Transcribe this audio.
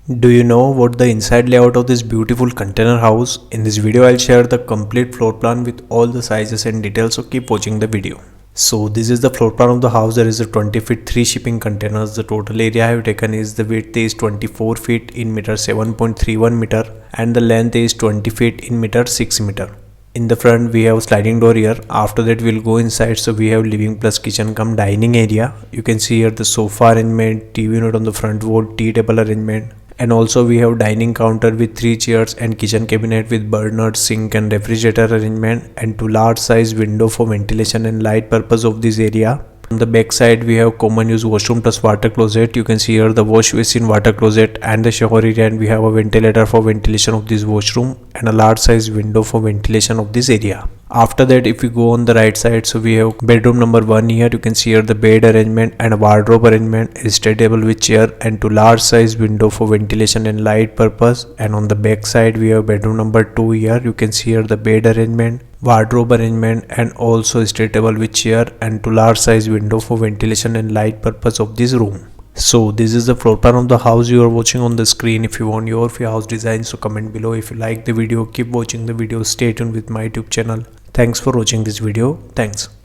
Do you know what the inside layout of this beautiful container house? In this video I'll share the complete floor plan with all the sizes and details, so keep watching the video. So this is the floor plan of the house. There is a 20 feet 3 shipping containers. The total area I have taken is the width is 24 feet in meter 7.31 meter and the length is 20 feet in meter 6 meter. In the front we have sliding door here. After that we'll go inside. So we have living plus kitchen come dining area. You can see here the sofa arrangement, TV unit on the front wall, tea table arrangement. And also we have dining counter with 3 chairs and kitchen cabinet with burner, sink and refrigerator arrangement, and 2 large size window for ventilation and light purpose of this area. On the back side we have common use washroom plus water closet. You can see here the wash basin, water closet and the shower area, and we have a ventilator for ventilation of this washroom and a large size window for ventilation of this area. After that, if we go on the right side, so we have bedroom number 1 here. You can see here the bed arrangement and a wardrobe arrangement, a study table with chair and 2 large size window for ventilation and light purpose. And on the back side we have bedroom number 2 here. You can see here the bed arrangement, wardrobe arrangement and also a study table with chair and 2 large size window for ventilation and light purpose of this room. So this is the floor plan of the house you are watching on the screen. If you want your free house design, so comment below. If you like the video, keep watching the video. Stay tuned with my YouTube channel. Thanks for watching this video. Thanks.